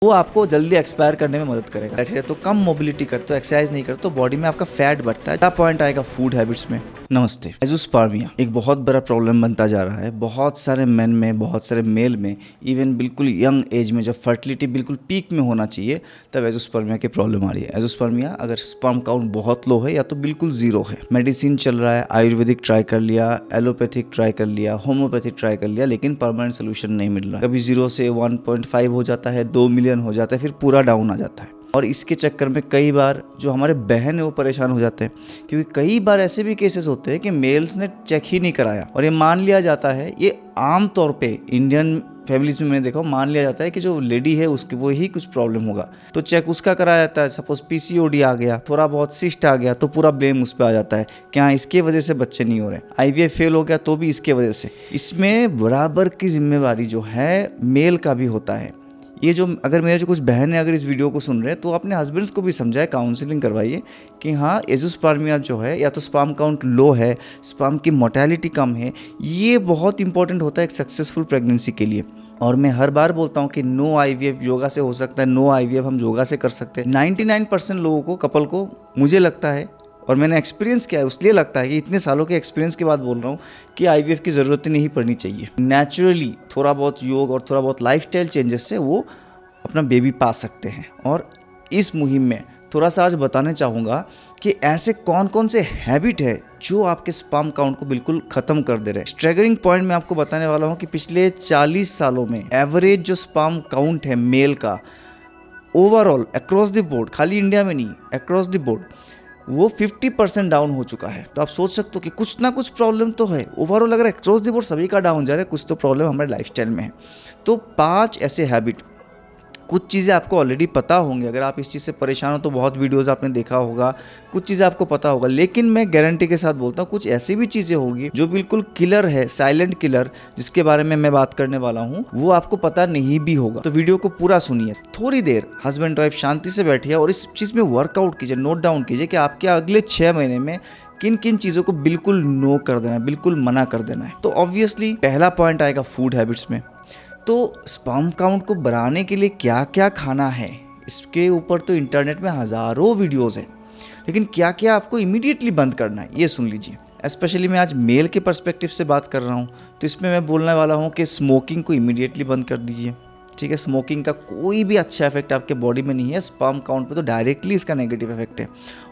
वो आपको जल्दी एक्सपायर करने में मदद करेगा। बैठे रहे तो कम मोबिलिटी करते हो, एक्सरसाइज नहीं करते तो बॉडी में आपका फैट बढ़ता है। क्या पॉइंट आएगा फूड हैबिट्स में। नमस्ते। एज़ोस्पर्मिया एक बहुत बड़ा प्रॉब्लम बनता जा रहा है बहुत सारे मेन में, बहुत सारे मेल में। इवन बिल्कुल यंग एज में जब फर्टिलिटी बिल्कुल पीक में होना चाहिए तब एज़ोस्पर्मिया की प्रॉब्लम आ रही है। एज़ोस्पर्मिया अगर स्पर्म काउंट बहुत लो है या तो बिल्कुल जीरो है, मेडिसिन चल रहा है, आयुर्वेदिक ट्राई कर लिया, एलोपैथिक ट्राई कर लिया, होम्योपैथिक ट्राई कर लिया, लेकिन परमानेंट सोल्यूशन नहीं मिल रहा। कभी 0 से 1.5 हो जाता है, 2 मिलियन हो जाता है, फिर पूरा डाउन आ जाता है। और इसके चक्कर में कई बार जो हमारे बहन है वो परेशान हो जाते हैं, क्योंकि कई बार ऐसे भी केसेस होते हैं कि मेल्स ने चेक ही नहीं कराया और ये मान लिया जाता है, ये आम तौर पे इंडियन फैमिलीज में मैंने देखा, मान लिया जाता है कि जो लेडी है उसकी वो ही कुछ प्रॉब्लम होगा तो चेक उसका कराया जाता है। सपोज पीसीओडी आ गया, थोड़ा बहुत सिस्ट आ गया तो पूरा ब्लेम उस पर आ जाता है कि हाँ इसके वजह से बच्चे नहीं हो रहे। आईवीएफ फेल हो गया तो भी इसके वजह से। इसमें बराबर की जिम्मेवारी जो है मेल का भी होता है। ये जो अगर मेरे जो कुछ बहन है अगर इस वीडियो को सुन रहे हैं तो अपने हस्बैंड्स को भी समझाए, काउंसलिंग करवाइए कि हाँ एज़ोस्पर्मिया जो है या तो स्पर्म काउंट लो है, स्पर्म की मोर्टेलिटी कम है, ये बहुत इंपॉर्टेंट होता है एक सक्सेसफुल प्रेगनेंसी के लिए। और मैं हर बार बोलता हूँ कि नो आईवीएफ योगा से हो सकता है, नो आईवीएफ हम योगा से कर सकते हैं। 99% लोगों को, कपल को, मुझे लगता है और मैंने एक्सपीरियंस किया है इसलिए लगता है कि इतने सालों के एक्सपीरियंस के बाद बोल रहा हूँ कि आईवीएफ की ज़रूरत नहीं पड़नी चाहिए। नेचुरली थोड़ा बहुत योग और थोड़ा बहुत लाइफस्टाइल चेंजेस से वो अपना बेबी पा सकते हैं। और इस मुहिम में थोड़ा सा आज बताने चाहूँगा कि ऐसे कौन कौन से हैबिट है जो आपके स्पर्म काउंट को बिल्कुल ख़त्म कर दे रहे हैं। स्ट्रैगरिंग पॉइंट में आपको बताने वाला हूँ कि पिछले 40 सालों में एवरेज जो स्पर्म काउंट है मेल का ओवरऑल अक्रॉस द बोर्ड, खाली इंडिया में नहीं, अक्रॉस द बोर्ड वो 50% डाउन हो चुका है। तो आप सोच सकते हो कि कुछ ना कुछ प्रॉब्लम तो है। ओवरऑल अगर अक्रॉस द बोर्ड सभी का डाउन जा रहा है, कुछ तो प्रॉब्लम हमारे लाइफस्टाइल में है। तो 5 ऐसे हैबिट, कुछ चीज़ें आपको ऑलरेडी पता होंगी, अगर आप इस चीज़ से परेशान हो तो बहुत वीडियोस आपने देखा होगा, कुछ चीज़ें आपको पता होगा, लेकिन मैं गारंटी के साथ बोलता हूँ कुछ ऐसी भी चीज़ें होगी जो बिल्कुल किलर है, साइलेंट किलर, जिसके बारे में मैं बात करने वाला हूँ, वो आपको पता नहीं भी होगा। तो वीडियो को पूरा सुनिए, थोड़ी देर हस्बैंड वाइफ शांति से बैठिए और इस चीज़ में वर्कआउट कीजिए, नोट डाउन कीजिए कि आपके अगले 6 महीने में किन किन चीज़ों को बिल्कुल नो कर देना है, बिल्कुल मना कर देना है। तो ऑब्वियसली पहला पॉइंट आएगा फूड हैबिट्स में। तो स्पर्म काउंट को बढ़ाने के लिए क्या क्या खाना है, इसके ऊपर तो इंटरनेट में हज़ारों वीडियोस हैं, लेकिन क्या क्या आपको इमीडिएटली बंद करना है ये सुन लीजिए। स्पेशली मैं आज मेल के पर्सपेक्टिव से बात कर रहा हूँ तो इसमें मैं बोलने वाला हूँ कि स्मोकिंग को इमीडिएटली बंद कर दीजिए। ठीक है, स्मोकिंग का कोई भी अच्छा इफेक्ट आपके बॉडी में नहीं है, स्पर्म काउंट पे तो डायरेक्टली इसका नेगेटिव इफेक्ट है।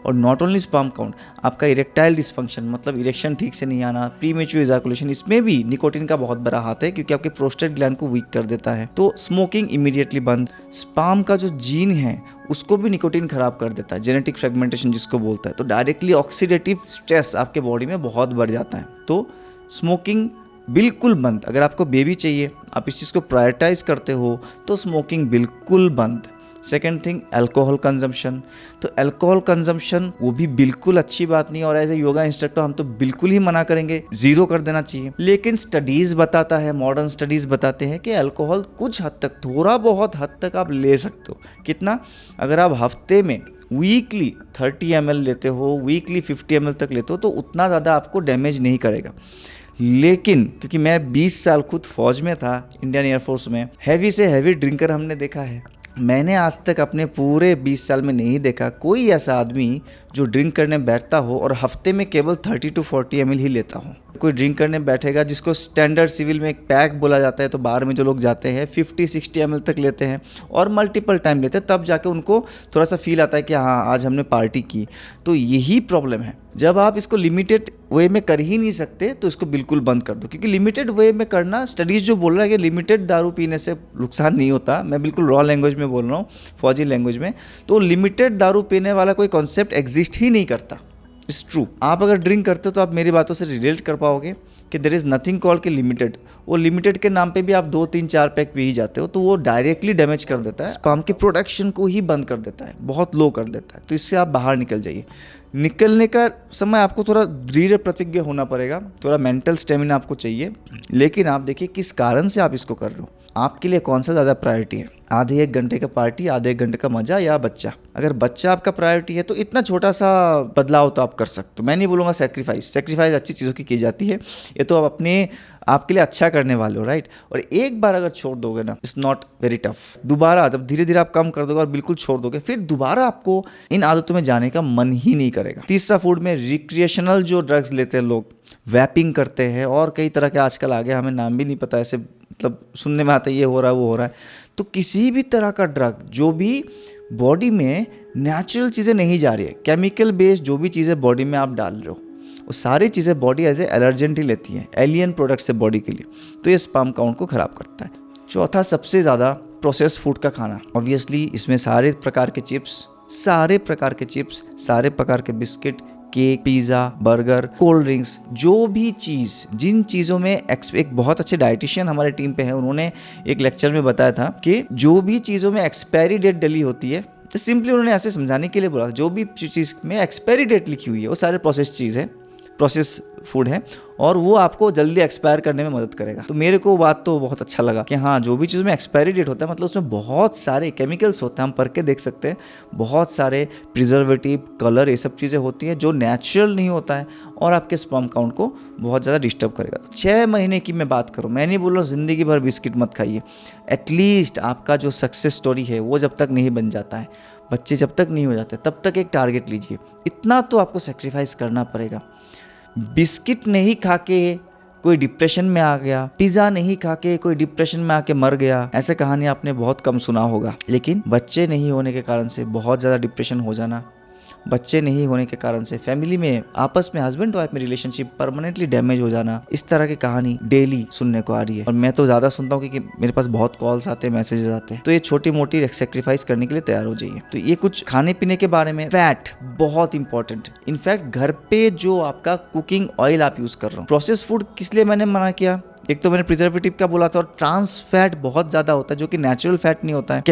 और नॉट ओनली स्पर्म काउंट, आपका इरेक्टाइल डिसफंक्शन मतलब इरेक्शन ठीक से नहीं आना, प्रीमेच्योर इजैकुलेशन, इसमें भी निकोटिन का बहुत बड़ा हाथ है क्योंकि आपके प्रोस्टेट ग्लैंड को वीक कर देता है। तो स्मोकिंग इमीडिएटली बंद। स्पर्म का जो जीन है उसको भी निकोटिन खराब कर देता है, जेनेटिक फ्रेगमेंटेशन जिसको बोलता है, तो डायरेक्टली ऑक्सीडेटिव स्ट्रेस आपके बॉडी में बहुत बढ़ जाता है। तो स्मोकिंग बिल्कुल बंद। अगर आपको बेबी चाहिए, आप इस चीज़ को प्रायोरिटाइज करते हो तो स्मोकिंग बिल्कुल बंद। Second thing alcohol consumption. तो अल्कोहल कंजम्पशन वो भी बिल्कुल अच्छी बात नहीं, और एज ए योगा इंस्ट्रक्टर हम तो बिल्कुल ही मना करेंगे, जीरो कर देना चाहिए। लेकिन स्टडीज़ बताता है, मॉडर्न स्टडीज़ बताते हैं कि अल्कोहल कुछ हद तक, थोड़ा बहुत हद तक आप ले सकते हो। कितना? अगर आप हफ्ते में वीकली 30 ml लेते हो, वीकली 50 ml तक लेते हो तो उतना ज़्यादा आपको डैमेज नहीं करेगा। लेकिन क्योंकि मैं 20 साल खुद फौज में था, इंडियन एयरफोर्स में, हैवी से हैवी ड्रिंकर हमने देखा है। मैंने आज तक अपने पूरे 20 साल में नहीं देखा कोई ऐसा आदमी जो ड्रिंक करने बैठता हो और हफ्ते में केवल 30 to 40 ml ही लेता हो। कोई ड्रिंक करने बैठेगा जिसको स्टैंडर्ड सिविल में एक पैक बोला जाता है, तो बाहर में जो लोग जाते हैं 50-60 ml तक लेते हैं और मल्टीपल टाइम लेते हैं, तब जाके उनको थोड़ा सा फील आता है कि हाँ आज हमने पार्टी की। तो यही प्रॉब्लम है, जब आप इसको लिमिटेड वे में कर ही नहीं सकते तो इसको बिल्कुल बंद कर दो। क्योंकि लिमिटेड वे में करना, स्टडीज़ जो बोल रहा है कि लिमिटेड दारू पीने से नुकसान नहीं होता, मैं बिल्कुल रॉ लैंग्वेज में बोल रहा हूँ, फौजी लैंग्वेज में, तो लिमिटेड दारू पीने वाला कोई कॉन्सेप्ट एग्जिस्ट ही नहीं करता। It's true. आप अगर ड्रिंक करते हो तो आप मेरी बातों से रिलेट कर पाओगे कि देयर इज़ नथिंग कॉल्ड कि लिमिटेड। वो लिमिटेड के नाम पे भी आप 2-3-4 पैक पी ही जाते हो, तो वो डायरेक्टली डैमेज कर देता है, स्पर्म के प्रोडक्शन को ही बंद कर देता है, बहुत लो कर देता है। तो इससे आप बाहर निकल जाइए। निकलने का समय आपको थोड़ा दृढ़ प्रतिज्ञ होना पड़ेगा, थोड़ा मेंटल स्टेमिना आपको चाहिए, लेकिन आप देखिए किस कारण से आप इसको कर रहे हो। आपके लिए कौन सा ज़्यादा प्रायोरिटी है? आधे 1 घंटे का पार्टी, आधे 1 घंटे का मज़ा या बच्चा? अगर बच्चा आपका प्रायोरिटी है तो इतना छोटा सा बदलाव तो आप कर सकते हो। मैं नहीं बोलूँगा सेक्रीफाइस अच्छी चीज़ों की जाती है, ये तो आप अपने आपके लिए अच्छा करने वाले हो, राइट। और एक बार अगर छोड़ दोगे ना, इट्स नॉट वेरी टफ। दोबारा जब धीरे धीरे आप कम कर दोगे और बिल्कुल छोड़ दोगे, फिर दोबारा आपको इन आदतों में जाने का मन ही नहीं करेगा। तीसरा फूड में रिक्रिएशनल जो ड्रग्स लेते हैं लोग, वैपिंग करते हैं और कई तरह के आजकल आ गए, हमें नाम भी नहीं पता, ऐसे मतलब सुनने में आता है ये हो रहा है वो हो रहा है। तो किसी भी तरह का ड्रग जो भी बॉडी में नेचुरल चीज़ें नहीं जा रही है, केमिकल बेस्ड जो भी चीज़ें बॉडी में आप डाल रहे हो, वो सारी चीज़ें बॉडी एज ए एलर्जेंट ही लेती है, एलियन प्रोडक्ट्स है बॉडी के लिए, तो ये स्पर्म काउंट को ख़राब करता है। चौथा, सबसे ज़्यादा प्रोसेस फूड का खाना। ऑब्वियसली इसमें सारे प्रकार के चिप्स, सारे प्रकार के biscuit, cake, pizza, burger, cold drinks, जो भी चीज़, जिन चीज़ों में एक बहुत अच्छे डाइटिशियन हमारे टीम पे हैं, उन्होंने एक लेक्चर में बताया था कि जो भी चीज़ों में एक्सपायरी डेट डली होती है, तो सिंपली उन्होंने ऐसे समझाने के लिए बोला, जो भी चीज़ में एक्सपायरी डेट लिखी हुई है वो सारे प्रोसेस चीज़ है, प्रोसेस फूड है, और वो आपको जल्दी एक्सपायर करने में मदद करेगा। तो मेरे को बात तो बहुत अच्छा लगा कि हाँ, जो भी चीज़ में एक्सपायरी डेट होता है मतलब उसमें बहुत सारे केमिकल्स होते हैं, हम पढ़ के देख सकते हैं, बहुत सारे प्रिजर्वेटिव, कलर, ये सब चीज़ें होती हैं जो नेचुरल नहीं होता है और आपके स्पर्म काउंट को बहुत ज़्यादा डिस्टर्ब करेगा। 6 महीने की मैं बात करूँ, मैं नहीं बोल रहा ज़िंदगी भर बिस्किट मत खाइए, एटलीस्ट आपका जो सक्सेस स्टोरी है वो जब तक नहीं बन जाता है, बच्चे जब तक नहीं हो जाते, तब तक एक टारगेट लीजिए। इतना तो आपको सेक्रीफाइस करना पड़ेगा। बिस्किट नहीं खा के कोई डिप्रेशन में आ गया, पिज़्ज़ा नहीं खा के कोई डिप्रेशन में आके मर गया, ऐसे कहानी आपने बहुत कम सुना होगा। लेकिन बच्चे नहीं होने के कारण से बहुत ज़्यादा डिप्रेशन हो जाना, बच्चे नहीं होने के कारण से फैमिली में, आपस में, हस्बैंड वाइफ में रिलेशनशिप परमानेंटली डैमेज हो जाना, इस तरह की कहानी डेली सुनने को आ रही है। और मैं तो ज़्यादा सुनता हूँ क्योंकि मेरे पास बहुत कॉल्स आते हैं, मैसेजेस आते हैं। तो ये छोटी मोटी सेक्रीफाइस करने के लिए तैयार हो जाइए। तो ये कुछ खाने पीने के बारे में। फैट बहुत इंपॉर्टेंट, इनफैक्ट घर पे जो आपका कुकिंग ऑयल आप यूज़ कर रहे हो, प्रोसेस फूड किस लिए मैंने मना किया, एक तो मैंने प्रिजर्वेटिव का बोला था, और ट्रांस फैट बहुत ज्यादा होता है जो कि नेचुरल फैट नहीं होता है,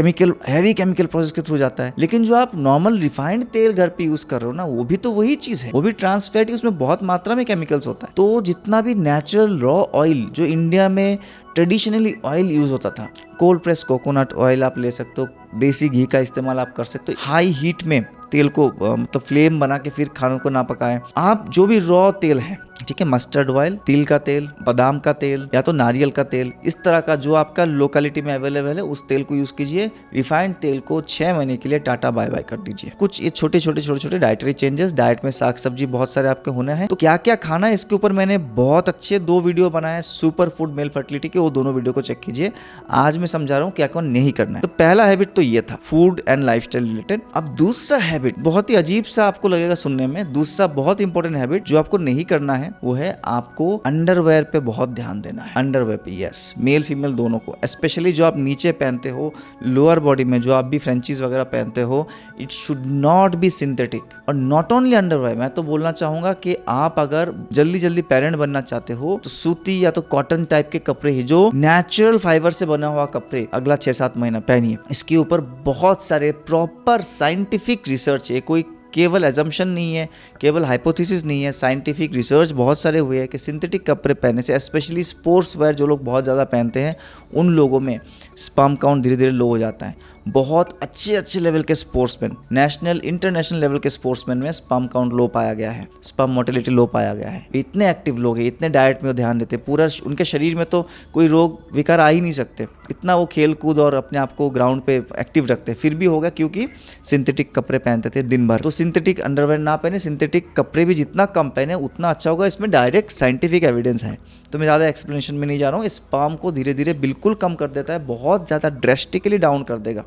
हैवी केमिकल प्रोसेस के थ्रू जाता है। लेकिन जो आप नॉर्मल रिफाइंड तेल घर पे यूज कर रहे हो ना, वो भी तो वही चीज है, वो भी ट्रांस फैट ही, उसमें बहुत मात्रा में केमिकल्स होता है। तो जितना भी नेचुरल रॉ ऑयल जो इंडिया में ट्रेडिशनली ऑयल यूज होता था, कोल्ड प्रेस कोकोनट ऑयल आप ले सकते हो, देसी घी का इस्तेमाल आप कर सकते हो, हाई हीट में तेल को मतलब फ्लेम बना के फिर खानों को ना पकाएं। आप जो भी रॉ तेल है, ठीक है, मस्टर्ड ऑयल, तिल का तेल, बादाम का तेल या तो नारियल का तेल, इस तरह का जो आपका लोकेलिटी में अवेलेबल है उस तेल को यूज कीजिए। रिफाइंड तेल को 6 महीने के लिए टाटा बाय बाय कर दीजिए। कुछ ये छोटे डाइटरी चेंजेस, डाइट में साग सब्जी बहुत सारे आपके होने हैं। तो क्या क्या खाना है इसके ऊपर मैंने बहुत अच्छे 2 वीडियो बनाए हैं, सुपर फूड मेल फर्टिलिटी के, वो दोनों वीडियो को चेक कीजिए। आज मैं समझा रहा हूँ क्या क्या नहीं करना है। तो पहला हैबिट तो ये था, फूड एंड लाइफस्टाइल रिलेटेड। अब दूसरा हैबिट बहुत ही अजीब सा आपको लगेगा सुनने में, दूसरा बहुत इंपॉर्टेंट हैबिट जो आपको नहीं करना है वो है आपको अंडरवेयर पे बहुत ध्यान देना है। अंडरवेयर पे, यस, मेल फीमेल दोनों को, स्पेशली जो आप नीचे पहनते हो लोअर बॉडी में, जो आप भी फ्रेंचीज वगैरह पहनते हो, it should not be synthetic. और नॉट ओनली अंडरवेयर, मैं तो बोलना चाहूंगा कि आप अगर जल्दी पेरेंट बनना चाहते हो तो सूती या तो कॉटन टाइप के कपड़े ही, जो नेचुरल फाइबर से बना हुआ कपड़े अगला 6-7 महीना पहनिए। इसके ऊपर बहुत सारे प्रॉपर साइंटिफिक रिसर्च है, कोई केवल एजम्पशन नहीं है, केवल हाइपोथेसिस नहीं है, साइंटिफिक रिसर्च बहुत सारे हुए हैं कि सिंथेटिक कपड़े पहनने से, स्पेशली स्पोर्ट्स वेयर जो लोग बहुत ज़्यादा पहनते हैं, उन लोगों में स्पर्म काउंट धीरे धीरे लो हो जाता है। बहुत अच्छे लेवल के स्पोर्ट्समैन, नेशनल इंटरनेशनल लेवल के स्पोर्ट्समैन में स्पर्म काउंट लो पाया गया है, स्पर्म मोर्टेलिटी लो पाया गया है। इतने एक्टिव लोग हैं, इतने डाइट में ध्यान देते, पूरा उनके शरीर में तो कोई रोग विकार आ ही नहीं सकते, इतना वो खेल कूद और अपने आप को ग्राउंड पे एक्टिव रखते। फिर भी होगा क्योंकि सिंथेटिक कपड़े पहनते थे दिन भर। तो सिंथेटिक अंडरवेयर ना पहने, सिंथेटिक कपड़े भी जितना कम पहने उतना अच्छा होगा। इसमें डायरेक्ट साइंटिफिक एविडेंस है, तो मैं ज़्यादा एक्सप्लेनेशन में नहीं जा रहा हूँ। स्पर्म को धीरे धीरे बिल्कुल कम कर देता है, बहुत ज़्यादा ड्रेस्टिकली डाउन कर देगा।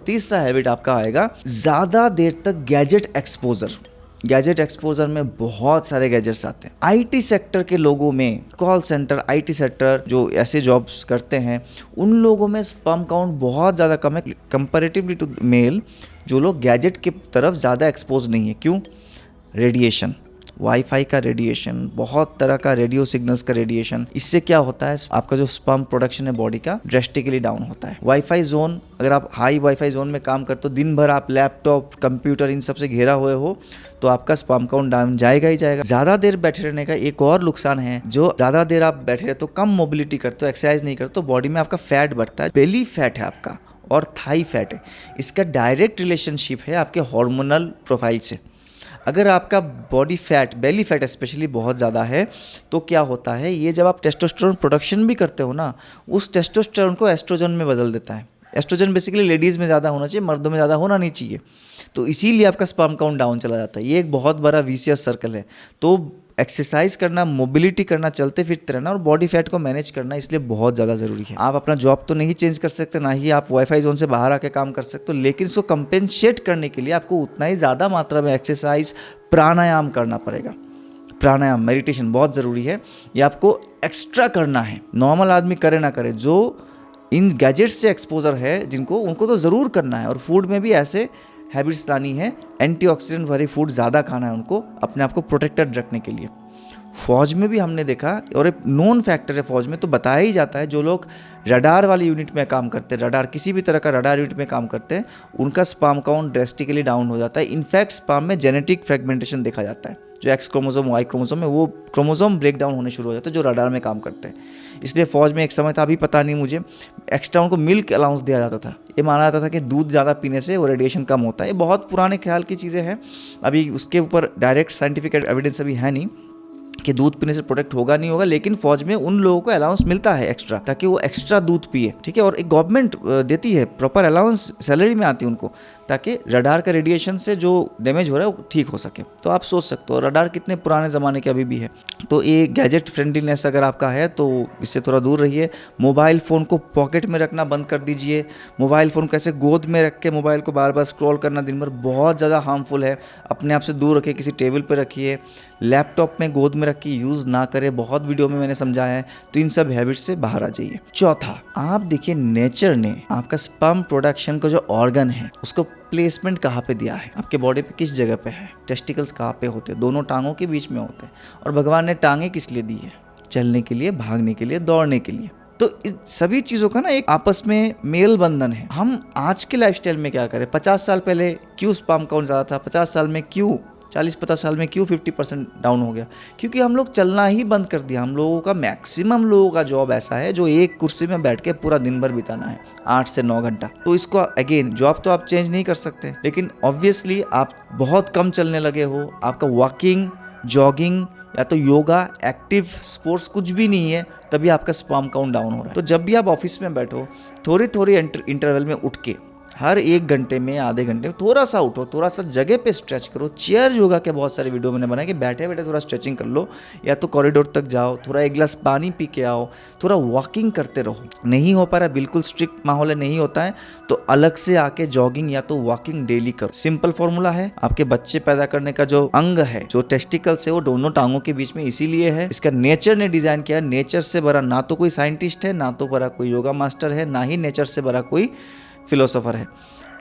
तीसरा हैबिट आपका आएगा ज़्यादा देर तक गैजेट एक्सपोजर। गैजेट एक्सपोजर में बहुत सारे गैजेट्स आते हैं। आईटी सेक्टर के लोगों में, कॉल सेंटर, आईटी सेक्टर जो ऐसे जॉब्स करते हैं, उन लोगों में स्पर्म काउंट बहुत ज़्यादा कम है कंपैरेटिवली टू मेल, जो लोग गैजेट की तरफ ज़्यादा एक्सपोज नहीं है। क्यों? रेडिएशन, वाईफाई का रेडिएशन, बहुत तरह का रेडियो सिग्नल्स का रेडिएशन, इससे क्या होता है आपका जो स्पर्म प्रोडक्शन है बॉडी का ड्रेस्टिकली डाउन होता है। वाईफाई जोन, अगर आप हाई वाईफाई जोन में काम करते हो, दिन भर आप लैपटॉप कंप्यूटर इन सब से घेरा हुए हो, तो आपका स्पर्म काउंट डाउन जाएगा ही जाएगा। ज़्यादा देर बैठे रहने का एक और नुकसान है, जो ज़्यादा देर आप बैठे रहते हो, कम मोबिलिटी करते हो, एक्सरसाइज नहीं करते, तो बॉडी में आपका फैट बढ़ता है। बेली फैट है आपका और थाई फैट है, इसका डायरेक्ट रिलेशनशिप है आपके हार्मोनल प्रोफाइल से। अगर आपका body fat, belly fat specially बहुत ज़्यादा है, तो क्या होता है, ये जब आप टेस्टोस्टेरोन प्रोडक्शन भी करते हो ना, उस टेस्टोस्टेरोन को एस्ट्रोजन में बदल देता है। एस्ट्रोजन बेसिकली लेडीज़ में ज़्यादा होना चाहिए, मर्दों में ज़्यादा होना नहीं चाहिए, तो इसीलिए आपका स्पर्म काउंट डाउन चला जाता है। ये एक बहुत बड़ा विशियस सर्कल है। तो एक्सरसाइज करना, मोबिलिटी करना, चलते फिरते रहना और बॉडी फैट को मैनेज करना इसलिए बहुत ज़्यादा ज़रूरी है। आप अपना जॉब तो नहीं चेंज कर सकते, ना ही आप वाईफाई जोन से बाहर आके काम कर सकते हो, लेकिन इसको कंपेंसेट करने के लिए आपको उतना ही ज़्यादा मात्रा में एक्सरसाइज, प्राणायाम करना पड़ेगा। प्राणायाम, मेडिटेशन बहुत ज़रूरी है, ये आपको एक्स्ट्रा करना है। नॉर्मल आदमी करे ना करे, जो इन गैजेट्स से एक्सपोजर है जिनको, उनको तो ज़रूर करना है। और फूड में भी ऐसे हैबिट्स लानी है, एंटीऑक्सीडेंट वाली फूड ज़्यादा खाना है उनको, अपने आप को प्रोटेक्टेड रखने के लिए। फौज में भी हमने देखा, और एक नोन फैक्टर है फौज में, तो बताया ही जाता है, जो लोग रडार वाली यूनिट में काम करते हैं, रडार किसी भी तरह का रडार यूनिट में काम करते हैं, उनका स्पर्म काउंट ड्रेस्टिकली डाउन हो जाता है। इनफैक्ट स्पर्म में जेनेटिक फ्रेगमेंटेशन देखा जाता है, जो एक्स क्रोमोसोम, वाई क्रोमोसोम में वो क्रोमोसोम ब्रेक डाउन होने शुरू हो जाते हैं जो रडार में काम करते हैं। इसलिए फौज में एक समय था, अभी पता नहीं मुझे, एक्स्ट्रा उनको मिल्क अलाउंस दिया जाता था। ये माना जाता था कि दूध ज़्यादा पीने से वो रेडिएशन कम होता है। ये बहुत पुराने ख्याल की चीज़ें हैं, अभी उसके ऊपर डायरेक्ट साइंटिफिक एविडेंस अभी है नहीं कि दूध पीने से प्रोटेक्ट होगा नहीं होगा, लेकिन फौज में उन लोगों को अलाउंस मिलता है एक्स्ट्रा, ताकि वो एक्स्ट्रा दूध पिए, ठीक है। और एक गवर्नमेंट देती है, प्रॉपर अलाउंस सैलरी में आती है उनको, ताकि रडार का रेडिएशन से जो डैमेज हो रहा है वो ठीक हो सके। तो आप सोच सकते हो रडार कितने पुराने ज़माने के अभी भी है। तो ये गैजेट फ्रेंडलीनेस अगर आपका है तो इससे थोड़ा दूर रहिए। मोबाइल फ़ोन को पॉकेट में रखना बंद कर दीजिए। मोबाइल फ़ोन को ऐसे गोद में रख के मोबाइल को बार बार स्क्रॉल करना दिन भर बहुत ज़्यादा हार्मफुल है। अपने आप से दूर रखिए, किसी टेबल पर रखिए, लैपटॉप में गोद में रख के यूज़ ना करें, बहुत वीडियो में मैंने समझाया है। तो इन सब हैबिट्स से बाहर आ जाइए। चौथा, आप देखिए नेचर ने आपका स्पर्म प्रोडक्शन का जो ऑर्गन है उसको प्लेसमेंट कहाँ पे दिया है, आपके बॉडी पे किस जगह पे है। टेस्टिकल्स कहाँ पे होते हैं, दोनों टांगों के बीच में होते हैं। और भगवान ने टांगे किस लिए दी है, चलने के लिए, भागने के लिए, दौड़ने के लिए। तो इस सभी चीज़ों का ना एक आपस में मेल बंधन है। हम आज के लाइफस्टाइल में क्या करें, 50 साल पहले क्यों स्पर्म काउंट ज़्यादा था, 50 साल में क्यों, 40-50 साल में क्यों 50% डाउन हो गया, क्योंकि हम लोग चलना ही बंद कर दिया। हम लोगों का मैक्सिमम लोगों का जॉब ऐसा है जो एक कुर्सी में बैठ के पूरा दिन भर बिताना है, 8 से 9 घंटा। तो इसको अगेन, जॉब तो आप चेंज नहीं कर सकते, लेकिन ऑब्वियसली आप बहुत कम चलने लगे हो, आपका वॉकिंग, जॉगिंग या तो योगा, एक्टिव स्पोर्ट्स कुछ भी नहीं है, तभी आपका स्पर्म काउंट डाउन हो रहा है। तो जब भी आप ऑफिस में बैठो, थोड़ी थोड़ी इंटरवल में उठ के, हर 1 घंटे में, आधे घंटे में थोड़ा सा उठो, थोड़ा सा जगह पे स्ट्रेच करो। चेयर योगा के बहुत सारे वीडियो मैंने बनाए कि बैठे बैठे थोड़ा स्ट्रेचिंग कर लो, या तो कॉरिडोर तक जाओ, थोड़ा 1 गिलास पानी पी के आओ, थोड़ा वॉकिंग करते रहो। नहीं हो पा रहा, बिल्कुल स्ट्रिक्ट माहौल है, नहीं होता है, तो अलग से आके जॉगिंग या तो वॉकिंग डेली करो। सिंपल फॉर्मूला है, आपके बच्चे पैदा करने का जो अंग है, जो टेस्टिकल्स है, वो दोनों टांगों के बीच में इसीलिए है। इसका नेचर ने डिजाइन किया। नेचर से बड़ा ना तो कोई साइंटिस्ट है, ना तो बड़ा कोई योगा मास्टर है, ना ही नेचर से बड़ा कोई फिलोसोफर है,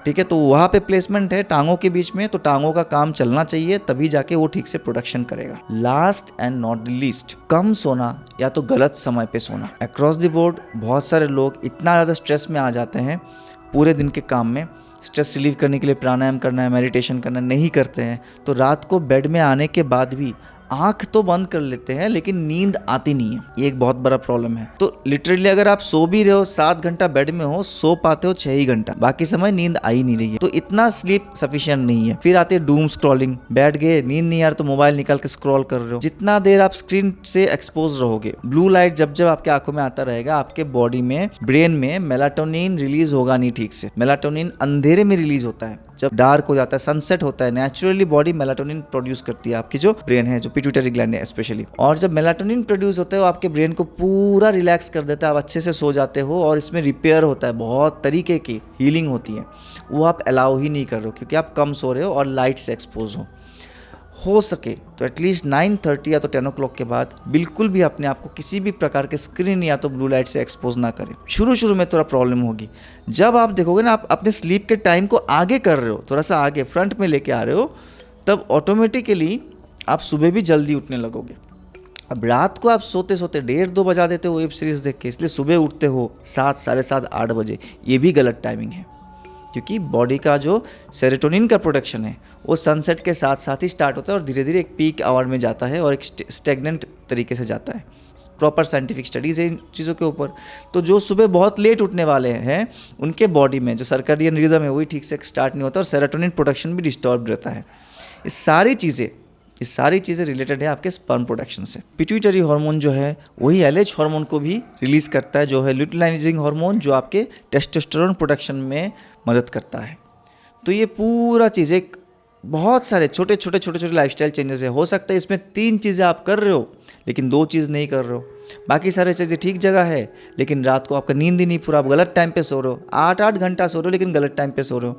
ठीक है। तो वहाँ पे प्लेसमेंट है टांगों के बीच में, तो टांगों का काम चलना चाहिए, तभी जाके वो ठीक से प्रोडक्शन करेगा। Last and not the least, कम सोना या तो गलत समय पे सोना। अक्रॉस द बोर्ड बहुत सारे लोग इतना ज़्यादा स्ट्रेस में आ जाते हैं पूरे दिन के काम में, स्ट्रेस रिलीव करने के लिए प्राणायाम करना है, मेडिटेशन करना नहीं करते हैं, तो रात को बेड में आने के बाद भी आंख तो बंद कर लेते हैं लेकिन नींद आती नहीं है। ये एक बहुत बड़ा प्रॉब्लम है। तो लिटरली अगर आप सो भी रहे हो, 7 घंटा बेड में हो, सो पाते हो 6 ही घंटा, बाकी समय नींद आ ही नहीं रही है। तो इतना स्लीप सफिशिएंट नहीं है। फिर आते हैं डूम स्क्रॉलिंग, बैठ गए, नींद नहीं आ रहा तो मोबाइल निकाल के स्क्रॉल कर रहे हो। जितना देर आप स्क्रीन से एक्सपोज रहोगे, ब्लू लाइट जब जब आपके आंखों में आता रहेगा, आपके बॉडी में, ब्रेन में मेलाटोनिन रिलीज होगा नहीं ठीक से। मेलाटोनिन अंधेरे में रिलीज होता है, जब डार्क हो जाता है, सनसेट होता है, नेचुरली बॉडी मेलाटोनिन प्रोड्यूस करती है, आपकी जो ब्रेन है, जो पिट्यूटरी ग्लैंड है स्पेशली। और जब मेलाटोनिन प्रोड्यूस होता है वो आपके ब्रेन को पूरा रिलैक्स कर देता है, आप अच्छे से सो जाते हो, और इसमें रिपेयर होता है, बहुत तरीके की हीलिंग होती है। वो आप अलाउ ही नहीं कर रहे हो क्योंकि आप कम सो रहे हो और लाइट से एक्सपोज हो सके तो एटलीस्ट 9:30 या तो 10 o'clock के बाद बिल्कुल भी अपने आप को किसी भी प्रकार के स्क्रीन या तो ब्लू लाइट से एक्सपोज ना करें। शुरू में थोड़ा प्रॉब्लम होगी। जब आप देखोगे ना आप अपने स्लीप के टाइम को आगे कर रहे हो, थोड़ा सा आगे फ्रंट में लेके आ रहे हो, तब ऑटोमेटिकली आप सुबह भी जल्दी उठने लगोगे। अब रात को आप सोते सोते 1:30-2 बजा देते हो वेब सीरीज़ देख के, इसलिए सुबह उठते हो 7, साढ़े 7, 8 बजे। ये भी गलत टाइमिंग है, क्योंकि बॉडी का जो सेरोटोनिन का प्रोडक्शन है वो सनसेट के साथ साथ ही स्टार्ट होता है और धीरे धीरे एक पीक आवर में जाता है और एक स्टेगनेंट तरीके से जाता है। प्रॉपर साइंटिफिक स्टडीज़ है इन चीज़ों के ऊपर। तो जो सुबह बहुत लेट उठने वाले हैं उनके बॉडी में जो सर्कैडियन रिदम है वही ठीक से स्टार्ट नहीं होता और सेरोटोनिन प्रोडक्शन भी डिस्टर्ब रहता है। ये सारी चीज़ें रिलेटेड है आपके स्पर्म प्रोडक्शन से। पिट्यूटरी हार्मोन जो है वही एलएच हार्मोन को भी रिलीज़ करता है, जो है ल्यूटिनाइजिंग हार्मोन, जो आपके टेस्टोस्टेरोन प्रोडक्शन में मदद करता है। तो ये पूरा चीज़ एक बहुत सारे छोटे लाइफस्टाइल चेंजेस है। हो सकता है इसमें 3 चीज़ें आप कर रहे हो लेकिन 2 चीज़ नहीं कर रहे हो, बाकी सारे चीज़ें ठीक जगह है, लेकिन रात को आपका नींद ही नहीं पूरा, आप गलत टाइम पे सो रहे हो, 8-8 घंटा सो रहे हो लेकिन गलत टाइम पे सो रहे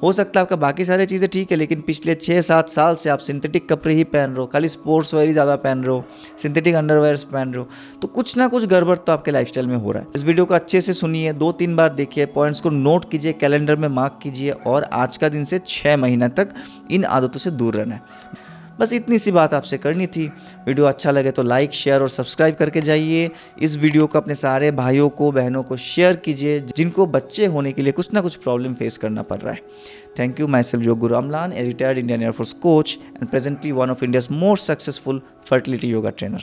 हो सकता है आपका बाकी सारी चीज़ें ठीक है लेकिन पिछले 6-7 साल से आप सिंथेटिक कपड़े ही पहन रहे हो, खाली स्पोर्ट्स वेयर ही ज़्यादा पहन रहे हो, सिंथेटिक अंडरवेयर्स पहन रहे हो, तो कुछ ना कुछ गड़बड़ तो आपके लाइफस्टाइल में हो रहा है। इस वीडियो को अच्छे से सुनिए, 2-3 बार देखिए, पॉइंट्स को नोट कीजिए, कैलेंडर में मार्क कीजिए और आज का दिन से 6 महीना तक इन आदतों से दूर रहना है। बस इतनी सी बात आपसे करनी थी। वीडियो अच्छा लगे तो लाइक, शेयर और सब्सक्राइब करके जाइए। इस वीडियो को अपने सारे भाइयों को, बहनों को शेयर कीजिए जिनको बच्चे होने के लिए कुछ ना कुछ प्रॉब्लम फेस करना पड़ रहा है। Thank you. My self yoga guru Amlan, a retired Indian air force coach and presently one of India's most successful fertility yoga trainer.